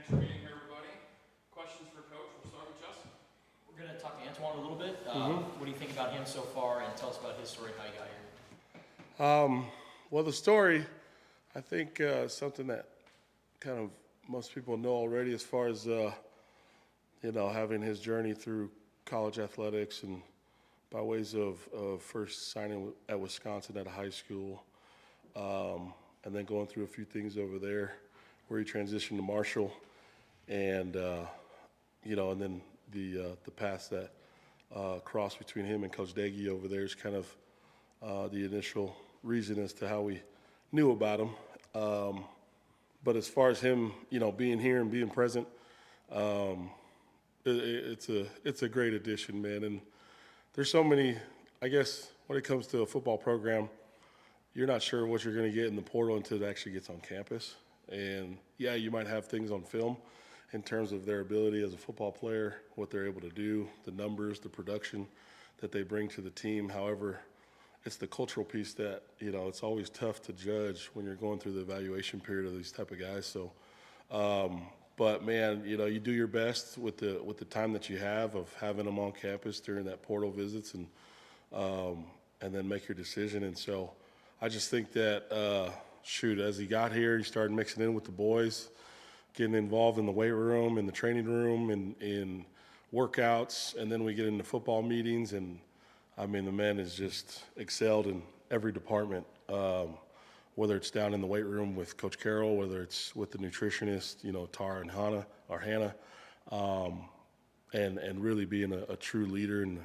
Thanks for being here, everybody. Questions for Coach? We'll start with Justin. We're going to talk to Antoine a little bit. What do you think about him so far, and tell us about his story, how he got here? Well, the story, I think something that kind of most people know already as far as, having his journey through college athletics and by ways of first signing at Wisconsin at a high school, and then going through a few things over there where he transitioned to Marshall, and, and then the paths that crossed between him and Coach Daggy over there is kind of the initial reason as to how we knew about him. But as far as him, being here and being present, it's a great addition, man. And there's so many, I guess, when it comes to a football program, you're not sure what you're going to get in the portal until it actually gets on campus. And, yeah, you might have things on film in terms of their ability as a football player, what they're able to do, the numbers, the production that they bring to the team. However, it's the cultural piece that, it's always tough to judge when you're going through the evaluation period of these type of guys. So, but, man, you do your best with the time that you have of having them on campus during that portal visits and then make your decision. And so I just think that, as he got here, he started mixing in with the boys, getting involved in the weight room, in the training room, in workouts, and then we get into football meetings. And, I mean, the man has just excelled in every department, whether it's down in the weight room with Coach Carroll, whether it's with the nutritionist, Tara and Hannah, and really being a true leader and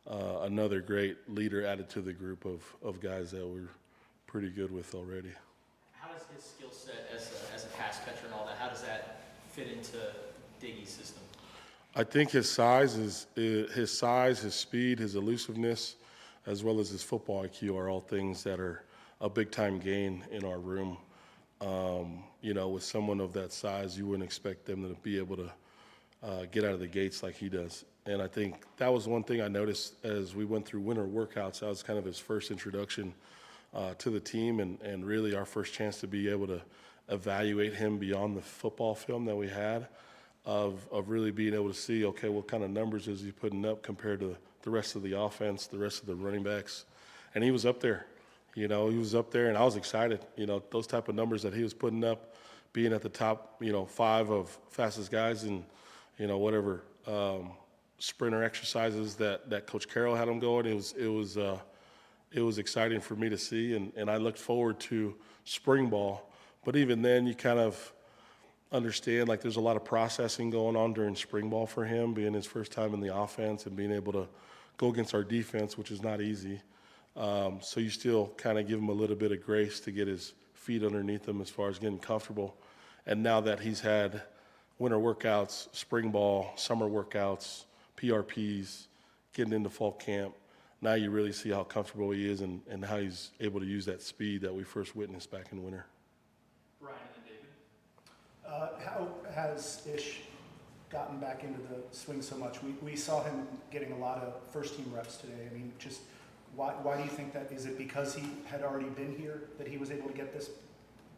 another great leader added to the group of guys that we're pretty good with already. How does his skill set as a pass catcher and all that, how does that fit into Diggy's system? I think his size, his speed, his elusiveness, as well as his football IQ are all things that are a big-time gain in our room. With someone of that size, you wouldn't expect them to be able to get out of the gates like he does. And I think that was one thing I noticed as we went through winter workouts. That was kind of his first introduction to the team and really our first chance to be able to evaluate him beyond the football film that we had. Of really being able to see, okay, what kind of numbers is he putting up compared to the rest of the offense, the rest of the running backs. And he was up there. He was up there, and I was excited. Those type of numbers that he was putting up, being at the top, 5 of fastest guys and, whatever sprinter exercises that Coach Carroll had him going. It was exciting for me to see, and I looked forward to spring ball. But even then, you kind of understand there's a lot of processing going on during spring ball for him, being his first time in the offense and being able to go against our defense, which is not easy. So you still kind of give him a little bit of grace to get his feet underneath him as far as getting comfortable. And now that he's had winter workouts, spring ball, summer workouts, PRPs, getting into fall camp, now you really see how comfortable he is and how he's able to use that speed that we first witnessed back in winter. Brian and David. How has Ish gotten back into the swing so much? We saw him getting a lot of first-team reps today. I mean, just why do you think that? Is it because he had already been here that he was able to get this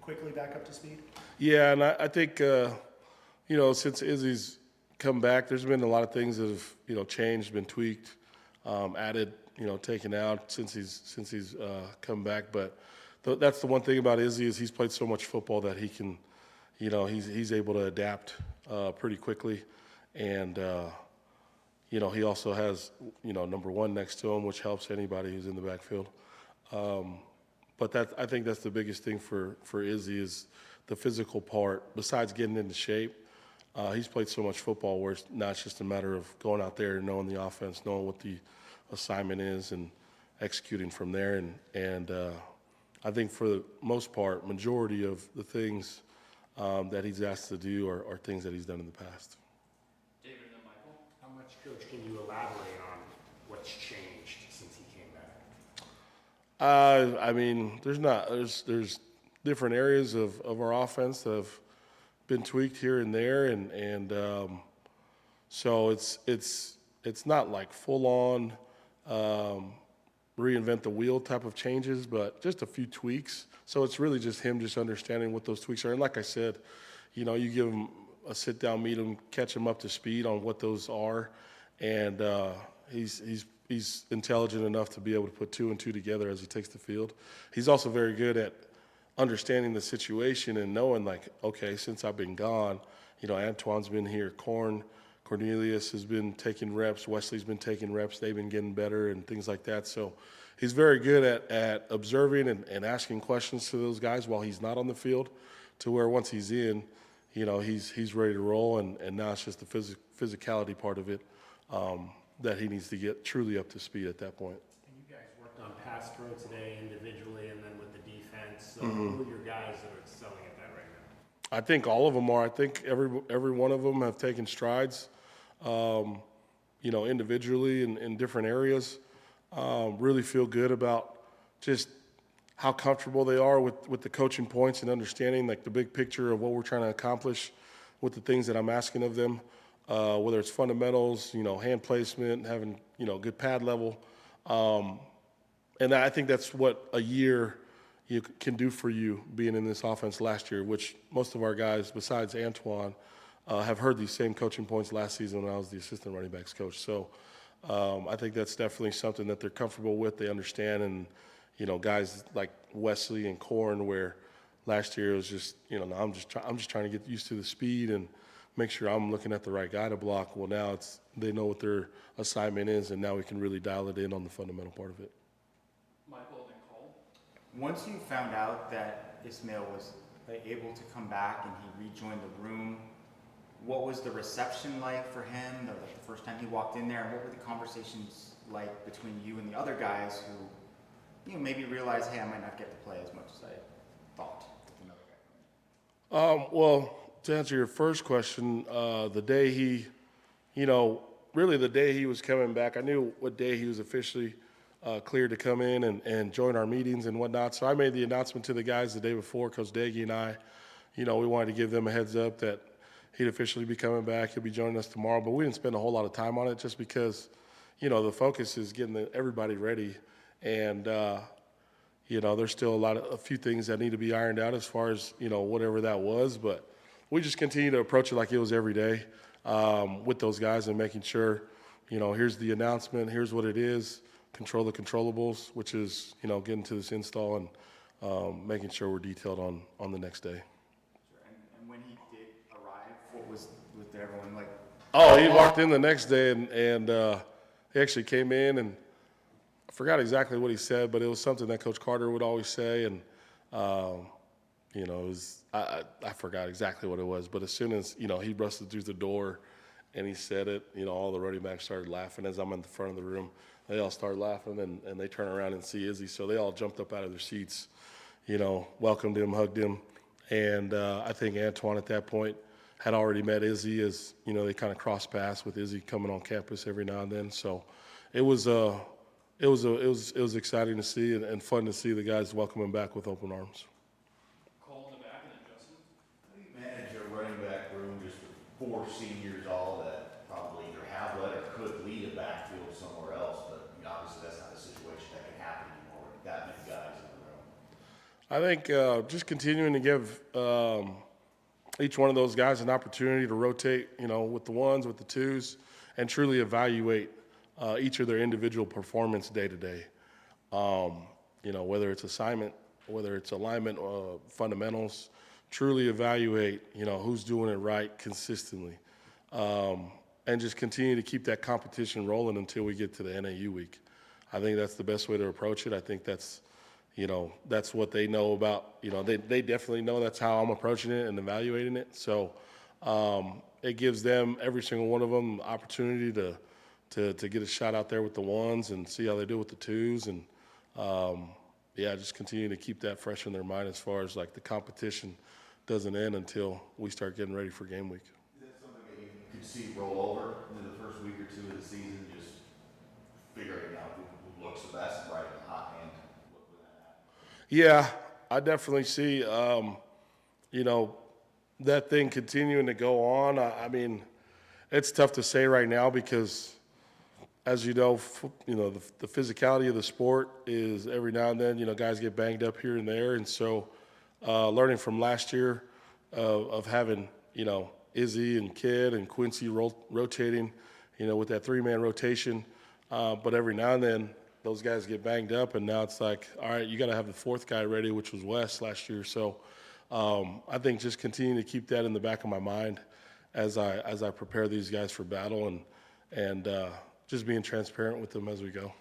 quickly back up to speed? Yeah, and I think, since Izzy's come back, there's been a lot of things that have, changed, been tweaked, added, taken out since he's come back. But that's the one thing about Izzy is he's played so much football that he can, he's able to adapt pretty quickly. And, he also has, number 1 next to him, which helps anybody who's in the backfield. But I think that's the biggest thing for Izzy is the physical part. Besides getting into shape, he's played so much football where it's not just a matter of going out there and knowing the offense, knowing what the assignment is and executing from there. And I think for the most part, majority of the things that he's asked to do are things that he's done in the past. David and then Michael. How much, Coach, can you elaborate on what's changed since he came back? I mean, there's different areas of our offense that have been tweaked here and there, and so it's not like full on reinvent the wheel type of changes, but just a few tweaks. So it's really just him just understanding what those tweaks are. And like I said, you give him a sit-down meet him, catch him up to speed on what those are, and he's intelligent enough to be able to put 2 and 2 together as he takes the field. He's also very good at understanding the situation and knowing, like, okay, since I've been gone, Antoine's been here, Cornelius has been taking reps, Wesley's been taking reps, they've been getting better and things like that. So he's very good at observing and asking questions to those guys while he's not on the field, to where once he's in, he's ready to roll, and now it's just the physicality part of it that he needs to get truly up to speed at that point. And you guys worked on pass pro today individually and then with the defense. So who are your guys that are excelling at that right now? I think all of them are. I think every one of them have taken strides, individually in different areas. Really feel good about just how comfortable they are with the coaching points and understanding, like, the big picture of what we're trying to accomplish with the things that I'm asking of them, whether it's fundamentals, hand placement, having, good pad level. And I think that's what a year can do for you being in this offense last year, which most of our guys, besides Antoine, have heard these same coaching points last season when I was the assistant running backs coach. So I think that's definitely something that they're comfortable with, they understand, and, guys like Wesley and Corn, where last year it was just, I'm just trying to get used to the speed and make sure I'm looking at the right guy to block. Well, now they know what their assignment is, and now we can really dial it in on the fundamental part of it. Michael and Cole. Once you found out that Ismail was able to come back and he rejoined the room, what was the reception like for him the first time he walked in there, and what were the conversations like between you and the other guys who, maybe realized, hey, I might not get to play as much as I thought with another guy? Well, to answer your first question, the day really the day he was coming back, I knew what day he was officially cleared to come in and join our meetings and whatnot. So I made the announcement to the guys the day before, Coach Daggy and I, we wanted to give them a heads up that he'd officially be coming back. He'll be joining us tomorrow, but we didn't spend a whole lot of time on it just because, the focus is getting everybody ready. And, there's still a few things that need to be ironed out as far as, whatever that was. But we just continue to approach it like it was every day with those guys and making sure, here's the announcement, here's what it is, control the controllables, which is, getting to this install and making sure we're detailed on the next day. And when he did arrive, what was with everyone like? Oh, he walked in the next day and he actually came in, and I forgot exactly what he said, but it was something that Coach Carter would always say, and it was I forgot exactly what it was, but as soon as he busted through the door and he said it, all the running backs started laughing. As I'm in the front of the room, they all started laughing, and they turn around and see Izzy, so they all jumped up out of their seats, welcomed him, hugged him, and I think Antoine at that point had already met Izzy, as they kind of crossed paths with Izzy coming on campus every now and then. So it was exciting to see and fun to see the guys welcome him back with open arms. Cole in the back and then Justin. How do you manage a running back room just with 4 seniors all that probably either have led or could lead a backfield somewhere else, but obviously that's not a situation that can happen anymore with that many guys in the room? I think just continuing to give each one of those guys an opportunity to rotate, with the ones, with the twos, and truly evaluate each of their individual performance day to day. Whether it's assignment, whether it's alignment, fundamentals, truly evaluate, who's doing it right consistently. And just continue to keep that competition rolling until we get to the NAU week. I think that's the best way to approach it. I think that's what they know about. They definitely know that's how I'm approaching it and evaluating it. So it gives them, every single one of them, opportunity to get a shot out there with the ones and see how they do with the twos. And, just continue to keep that fresh in their mind as far as, like, the competition doesn't end until we start getting ready for game week. Is that something that you could see roll over into the first week or two of the season, just figuring out who looks the best right in the hot hand? Yeah, I definitely see, that thing continuing to go on. I mean, it's tough to say right now because, as you know, the physicality of the sport is every now and then, guys get banged up here and there. And so learning from last year of having, Izzy and Kid and Quincy rotating, with that three-man rotation. But every now and then, those guys get banged up, and now it's like, all right, you got to have the fourth guy ready, which was Wes last year. So I think just continuing to keep that in the back of my mind as I prepare these guys for battle, and just being transparent with them as we go.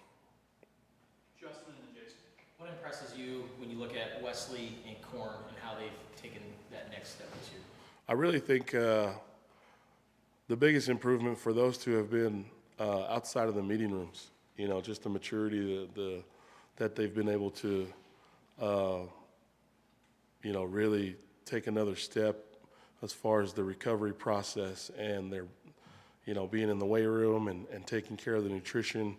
Justin and then Jason. What impresses you when you look at Wesley and Korn and how they've taken that next step this year? I really think the biggest improvement for those two have been outside of the meeting rooms. Just the maturity that they've been able to, really take another step as far as the recovery process, and they're, being in the weight room and taking care of the nutrition.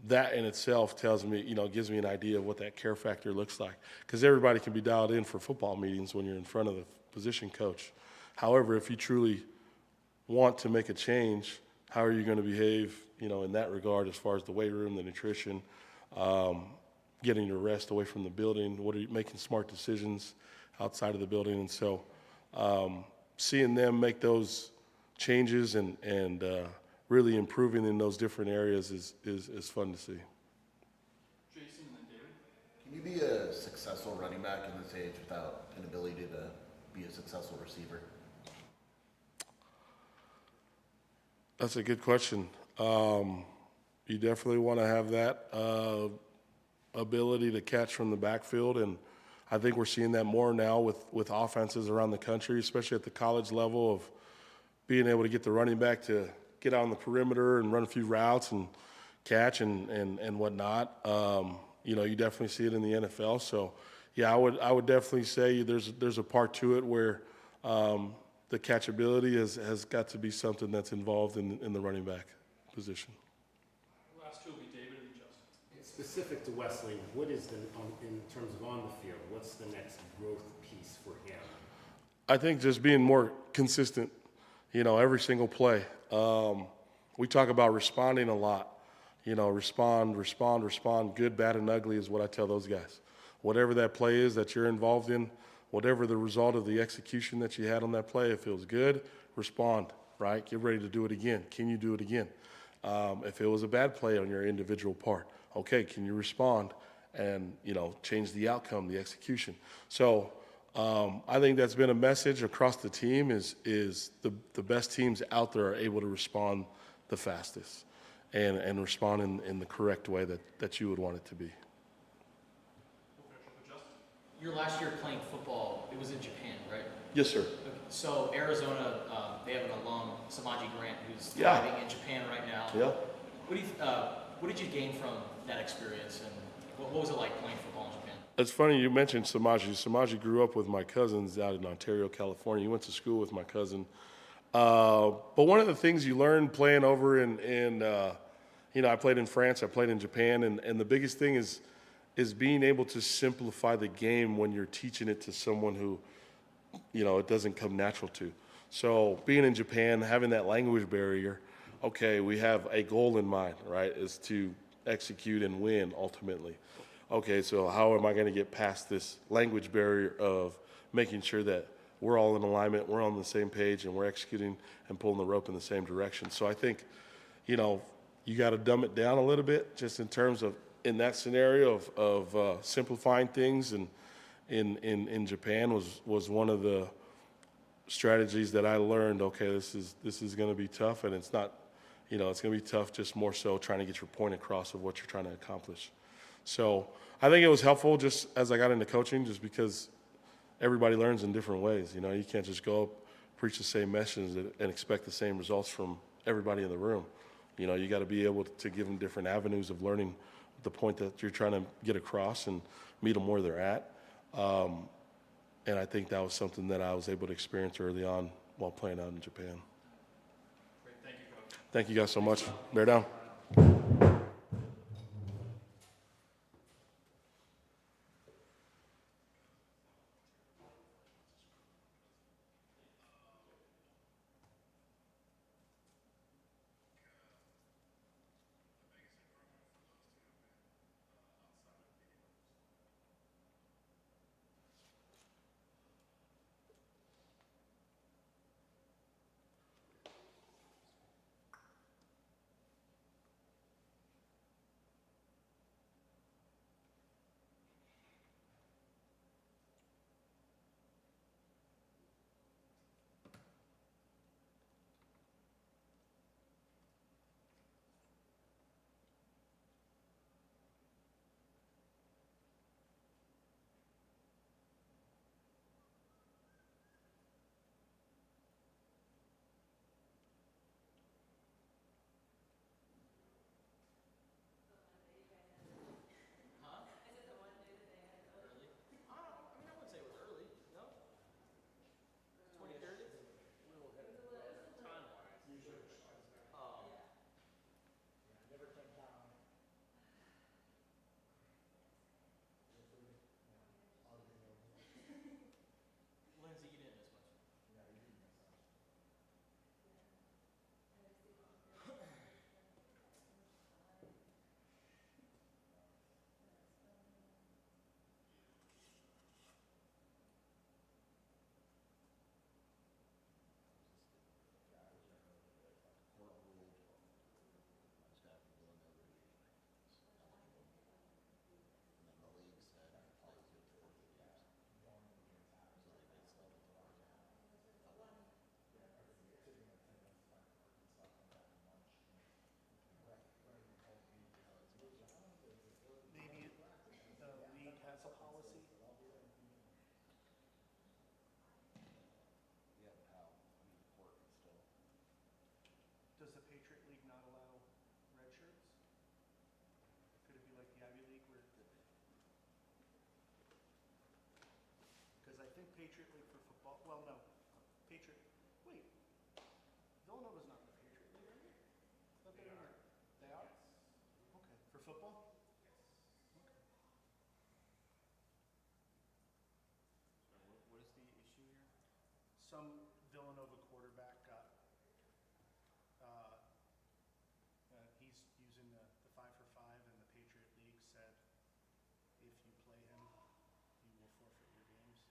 That in itself tells me, gives me an idea of what that care factor looks like. Because everybody can be dialed in for football meetings when you're in front of the position coach. However, if you truly want to make a change, how are you going to behave, in that regard as far as the weight room, the nutrition, getting your rest away from the building, making smart decisions outside of the building. And so seeing them make those changes and really improving in those different areas is fun to see. Jason and then David. Can you be a successful running back in this age without an ability to be a successful receiver? That's a good question. You definitely want to have that ability to catch from the backfield, and I think we're seeing that more now with offenses around the country, especially at the college level, of being able to get the running back to get out on the perimeter and run a few routes and catch and whatnot. You definitely see it in the NFL. So, yeah, I would definitely say there's a part to it where the catchability has got to be something that's involved in the running back position. Last two will be David and Justin. Specific to Wesley, what is in terms of on the field, what's the next growth piece for him? I think just being more consistent, every single play. We talk about responding a lot. Respond. Good, bad, and ugly is what I tell those guys. Whatever that play is that you're involved in, whatever the result of the execution that you had on that play, if it was good, respond, right? Get ready to do it again. Can you do it again? If it was a bad play on your individual part, okay, can you respond and, change the outcome, the execution? So I think that's been a message across the team is the best teams out there are able to respond the fastest and respond in the correct way that you would want it to be. We'll finish up with Justin. Your last year playing football, it was in Japan, right? Yes, sir. Okay. So Arizona, they have an alum, Samaji Grant, who's Yeah. thriving in Japan right now. Yeah. What did you gain from that experience, and what was it like playing football in Japan? It's funny you mentioned Samaji. Samaji grew up with my cousins out in Ontario, California. He went to school with my cousin. But one of the things you learn playing over in I played in France, I played in Japan, and the biggest thing is being able to simplify the game when you're teaching it to someone who, it doesn't come natural to. So being in Japan, having that language barrier, okay, we have a goal in mind, right, is to execute and win ultimately. Okay, so how am I going to get past this language barrier of making sure that we're all in alignment, we're on the same page, and we're executing and pulling the rope in the same direction? So I think, you got to dumb it down a little bit just in terms of, in that scenario of simplifying things. And in Japan was one of the strategies that I learned. Okay, this is going to be tough, and it's not, it's going to be tough, just more so trying to get your point across of what you're trying to accomplish. So I think it was helpful just as I got into coaching, just because everybody learns in different ways. You can't just go up, preach the same message and expect the same results from everybody in the room. You got to be able to give them different avenues of learning the point that you're trying to get across and meet them where they're at. And I think that was something that I was able to experience early on while playing out in Japan. Great, thank you, Coach. Thank you guys so much. Bear down. Patriot League for football. Well, no, Patriot. Wait, Villanova's not in the Patriot League, are they? I thought they were. They are. Okay, for football. Okay. So what is the issue here? Some Villanova quarterback got. He's using the 5 for 5, and the Patriot League said if you play him, you will forfeit your games.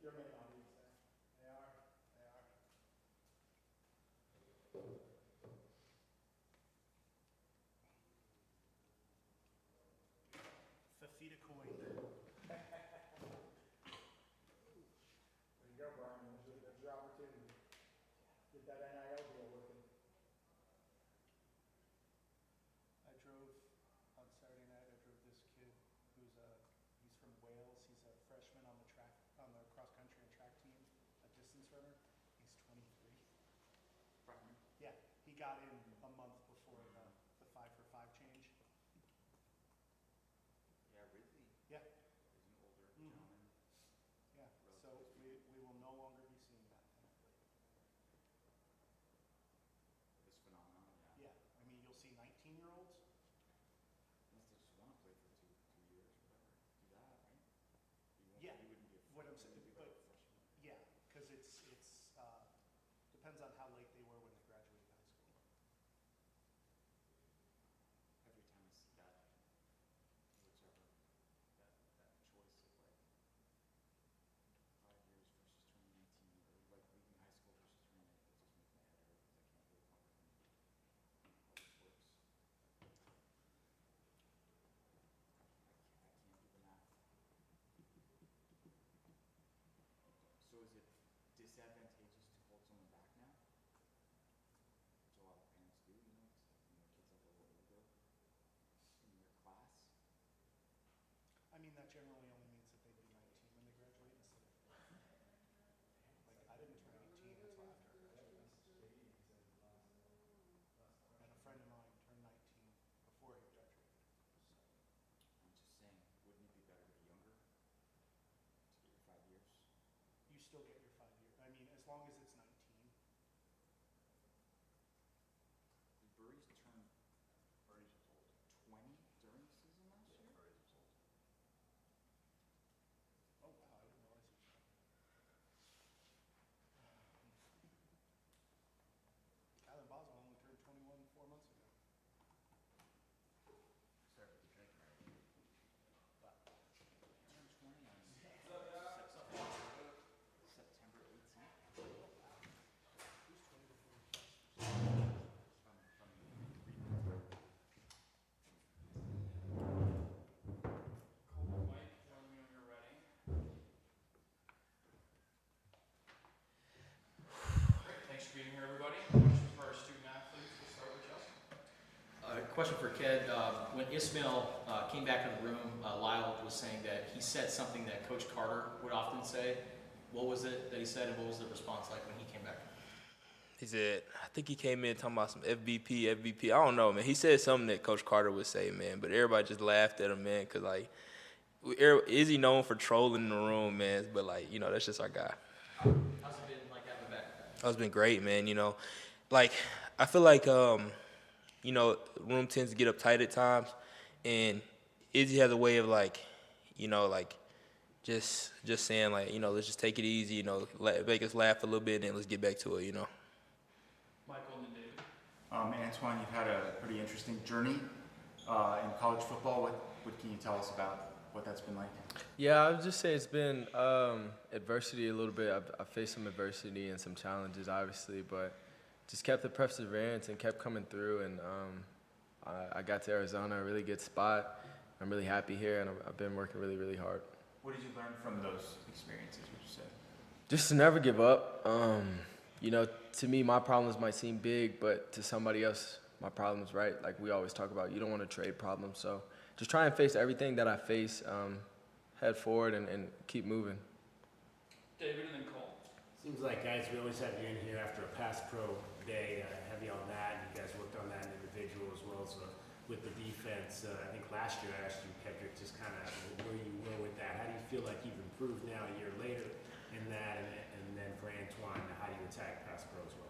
Your main audience there. They are. Fafita coin. There you go, Brian. There's your opportunity. Get that NIL deal working. I drove on Saturday night. I drove this kid he's from Wales. He's a freshman on the cross country and track team, a distance runner. He's 23. Freshman. Yeah, he got in a month before the 5 for 5 change. Yeah, really? Yeah. He's an older Mhm. gentleman. Yeah, so we will no longer be seeing that, thankfully. This phenomenon, yeah. Yeah, I mean, you'll see 19-year-olds. Unless they just want to play for two years or whatever. Do that, right? Yeah, You wouldn't be a what I'm you saying, wouldn't be but like a freshman. yeah, because it's depends on how late they were when they graduated high school. Every time I see that, whichever, that choice of like 5 years versus turning 19, or like leaving high school versus turning 19, it just makes my head hurt because I can't really comprehend how this works. I can't do the math. So is it disadvantageous to hold someone back now? Which a lot of parents do, you know, when their kids like a little older in your class. I mean, that generally only means that they'd be 19 when they graduate instead of 30. Like, I didn't turn 18 until after I graduated. And a friend of mine turned 19 before he graduated. So, I'm just saying, wouldn't it be better to be younger to get your 5 years? you still get your 5 year. I mean, as long as it's 19. Did Burries turn 20 during the season last year? Oh, wow, I didn't realize it. Kylan Boswell only turned 21 4 months ago. Start with the drinking, right? Turned 20 on September 18th. Who's 20 before he From Cool. Mike, join me when you're ready. Great, thanks for being here, everybody. Questions for our student athletes? We'll start with Justin. Question for Ked. When Ismail came back in the room, Lyle was saying that he said something that Coach Carter would often say. What was it that he said, and what was the response like when he came back? He said, I think he came in talking about some FVP. I don't know, man. He said something that Coach Carter would say, man. But everybody just laughed at him, man, because, like, Izzy known for trolling in the room, man. But, like, you know, that's just our guy. How's it been like having him back? It's been great, man. You know, like, I feel like, you know, room tends to get uptight at times. And Izzy has a way of, like, you know, like, just saying, like, you know, let's just take it easy, you know, make us laugh a little bit, and then let's get back to it, you know. Michael and then David. Antoine, you've had a pretty interesting journey in college football. What can you tell us about what that's been like? Yeah, I would just say it's been adversity a little bit. I've faced some adversity and some challenges, obviously, but just kept the perseverance and kept coming through. And I got to Arizona, a really good spot. I'm really happy here, and I've been working really, really hard. What did you learn from those experiences, would you say? Just to never give up. You know, to me, my problems might seem big, but to somebody else, my problems, right? Like we always talk about, you don't want to trade problems. So just try and face everything that I face, head forward and keep moving. David and then Cole. Seems like, guys, we always have you in here after a pass pro day, heavy on that. You guys worked on that individual as well. So with the defense, I think last year I asked you, Kendrick, just kind of where you were with that. How do you feel like you've improved now a year later in that? And then for Antoine, how do you attack pass pro as well?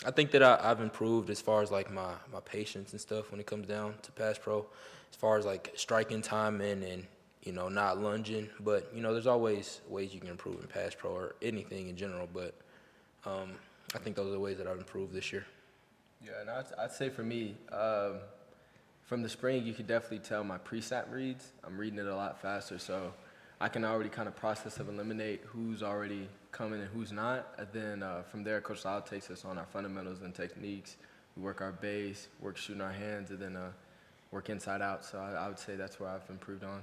I think that I've improved as far as like my patience and stuff when it comes down to pass pro, as far as like striking timing and, you know, not lunging. But, you know, there's always ways you can improve in pass pro or anything in general. But I think those are the ways that I've improved this year. Yeah, and I'd say for me, from the spring, you could definitely tell my pre-snap reads. I'm reading it a lot faster, so I can already kind of process of eliminate who's already coming and who's not. And then from there, Coach Lyle takes us on our fundamentals and techniques. We work our base, work shooting our hands, and then work inside out. So I would say that's where I've improved on.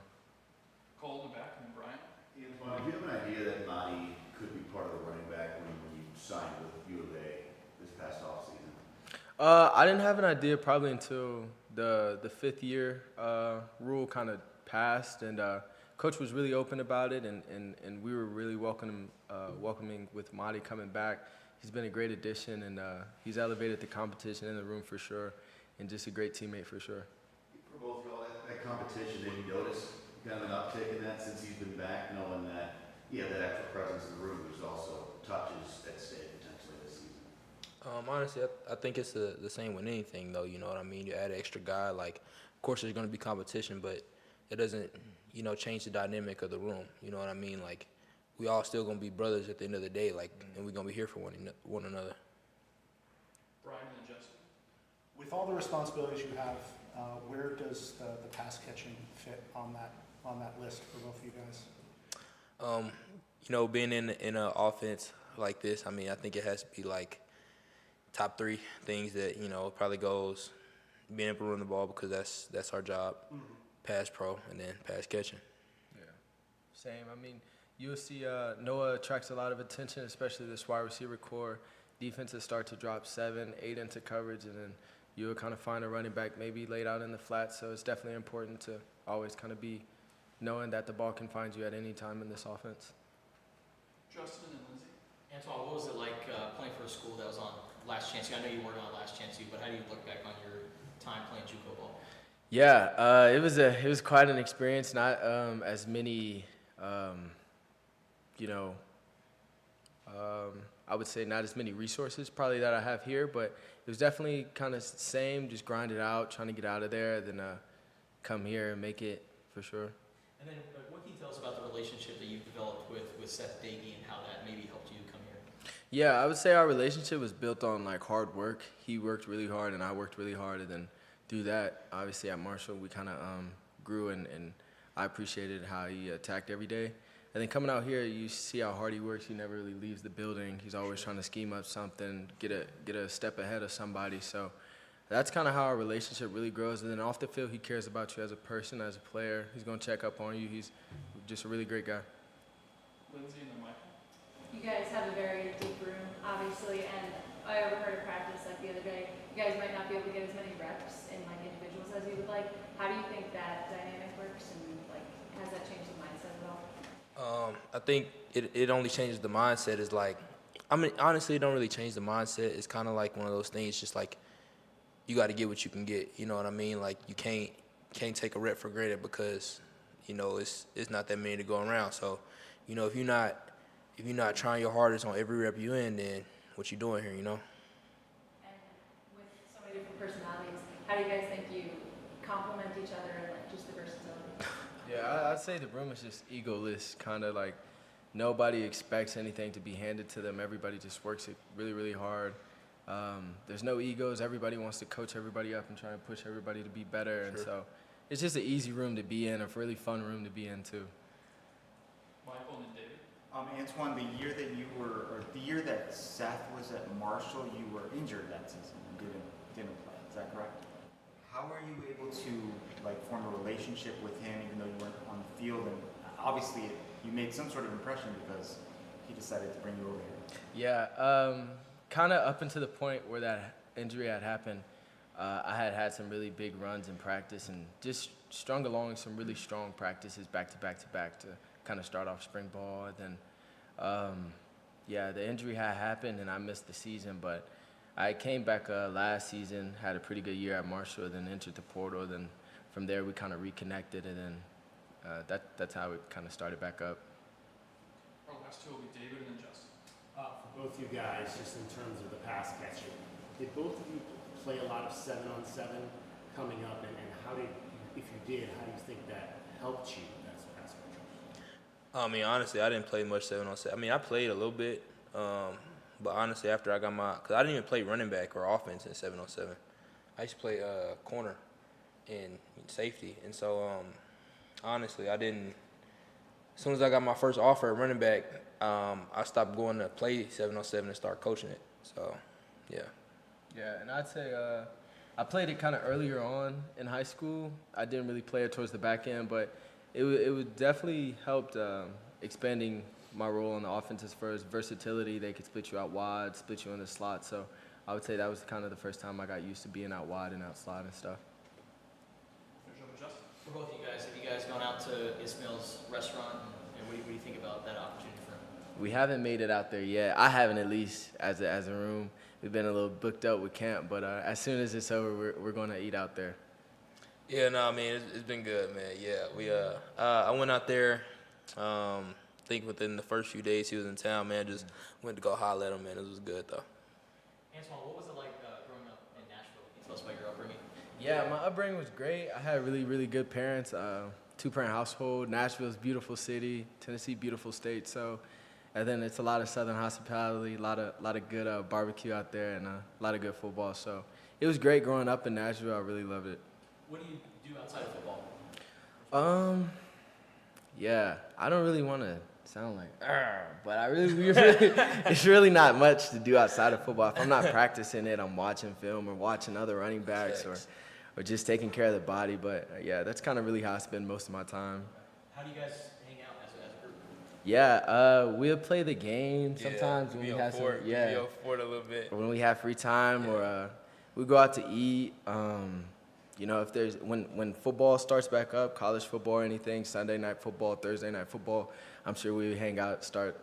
Cole in the back, and then Brian. Antoine, do you have an idea that Marty could be part of the running back room when you signed with U of A this past offseason? I didn't have an idea probably until the fifth year rule kind of passed, and Coach was really open about it, and we were really welcoming with Marty coming back. He's been a great addition, and he's elevated the competition in the room for sure, and just a great teammate for sure. For both of y'all, that competition, have you noticed kind of an uptick in that since he's been back, knowing that, that extra presence in the room, there's also touches at stake potentially this season? Honestly, I think it's the same with anything, though. You know what I mean? You add an extra guy, like, of course there's going to be competition, but it doesn't, change the dynamic of the room. You know what I mean? Like, we all still going to be brothers at the end of the day, like, and we're going to be here for one another. Brian and then Justin. With all the responsibilities you have, where does the pass catching fit on that list for both of you guys? Being in an offense like this, I mean, I think it has to be like top 3 things that, probably goes being able to run the ball because that's our job. Mm-hmm. Pass pro and then pass catching. Yeah, same. I mean, you'll see Noah attracts a lot of attention, especially this wide receiver core. Defenses start to drop 7, 8 into coverage, and then you'll kind of find a running back maybe laid out in the flat. So it's definitely important to always kind of be knowing that the ball can find you at any time in this offense. Justin and Lindsay. Antoine, what was it like playing for a school that was on Last Chance U? I know you weren't on Last Chance U, but how do you look back on your time playing JUCO ball? Yeah, it was quite an experience. Not as many, I would say not as many resources probably that I have here, but it was definitely kind of same, just grind it out, trying to get out of there, then come here and make it for sure. And then what can you tell us about the relationship that you've developed with Seth Davey and how that maybe helped you come here? Yeah, I would say our relationship was built on like hard work. He worked really hard and I worked really hard, and then through that, obviously at Marshall, we kind of grew, and I appreciated how he attacked every day. And then coming out here, you see how hard he works. He never really leaves the building. He's always trying to scheme up something, get a step ahead of somebody. So that's kind of how our relationship really grows. And then off the field, he cares about you as a person, as a player. He's going to check up on you. He's just a really great guy. Lindsay and then Michael. You guys have a very deep room, obviously, and I overheard a practice like the other day. You guys might not be able to get as many reps in like individuals as you would like. How do you think that dynamic works, and like has that changed the mindset at all? I think it only changes the mindset. Is like, I mean, honestly, it don't really change the mindset. It's kind of like one of those things, just like you got to get what you can get. You know what I mean? Like you can't take a rep for granted because it's not that many to go around. So, if you're not trying your hardest on every rep you in, then what you doing here? And with so many different personalities, how do you guys think you complement each other and like just the versatility? Yeah, I'd say the room is just egoless, kind of like nobody expects anything to be handed to them. Everybody just works it really, really hard. There's no egos. Everybody wants to coach everybody up and try and push everybody to be better. And so it's just an easy room to be in, a really fun room to be in too. Michael and then David. Antoine, the year that Seth was at Marshall, you were injured that season and didn't play. Is that correct? How were you able to form a relationship with him even though you weren't on the field? And obviously, you made some sort of impression because he decided to bring you over here. Yeah, kind of up until the point where that injury had happened, I had some really big runs in practice and just strung along some really strong practices back to back to kind of start off spring ball. And then, the injury had happened and I missed the season, but I came back last season, had a pretty good year at Marshall, then entered the portal. Then from there, we kind of reconnected, and then that's how it kind of started back up. Our last two will be David and then Justin. For both you guys, just in terms of the pass catching, did both of you play a lot of 7-on-7 coming up, and how did, if you did, how do you think that helped you as a pass catcher? I mean, honestly, I didn't play much 7-on-7. I mean, I played a little bit, but honestly, after I got because I didn't even play running back or offense in 7-on-7. I used to play corner and safety, and so honestly, I didn't as soon as I got my first offer at running back, I stopped going to play 7-on-7 and start coaching it. So, yeah. Yeah, and I'd say I played it kind of earlier on in high school. I didn't really play it towards the back end, but it would definitely helped expanding my role on the offense as far as versatility. They could split you out wide, split you in the slot. So I would say that was kind of the first time I got used to being out wide and out slot and stuff. Finish up with Justin. For both of you guys, have you guys gone out to Ismail's restaurant? And what do you think about that opportunity for him? We haven't made it out there yet. I haven't, at least as a room. We've been a little booked up with camp, but as soon as it's over, we're going to eat out there. Yeah, no, I mean, it's been good, man. Yeah, we I went out there, I think within the first few days he was in town, man, just went to go holler at him, man. It was good, though. Antoine, what was it like growing up in Nashville? Can you tell us about your upbringing? Yeah, my upbringing was great. I had really, really good parents, two-parent household. Nashville's a beautiful city, Tennessee, beautiful state. So, and then it's a lot of Southern hospitality, a lot of good barbecue out there, and a lot of good football. So it was great growing up in Nashville. I really loved it. What do you do outside of football? Yeah, I don't really want to sound like, but it's really not much to do outside of football. If I'm not practicing it, I'm watching film or watching other running backs or just taking care of the body. But yeah, that's kind of really how I spend most of my time. How do you guys hang out as a group? Yeah, we'll play the game sometimes when we have some. Yeah, be on Fort a little bit. when we have free time, or we go out to eat. You know, if there's when football starts back up, college football or anything, Sunday night football, Thursday night football, I'm sure we hang out, start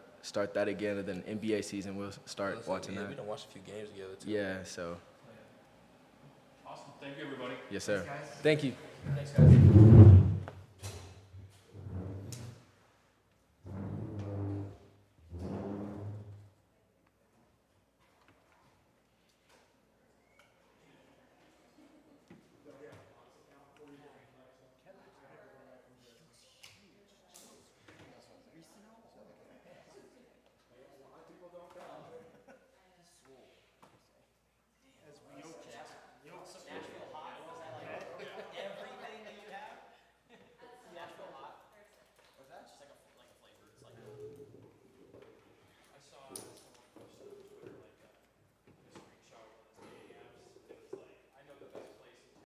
that again, and then NBA season we'll start watching that. We done watched a few games together too. Yeah, so Awesome. Thank you, everybody. yes, sir. Thanks, guys. Thank you. Thanks, guys.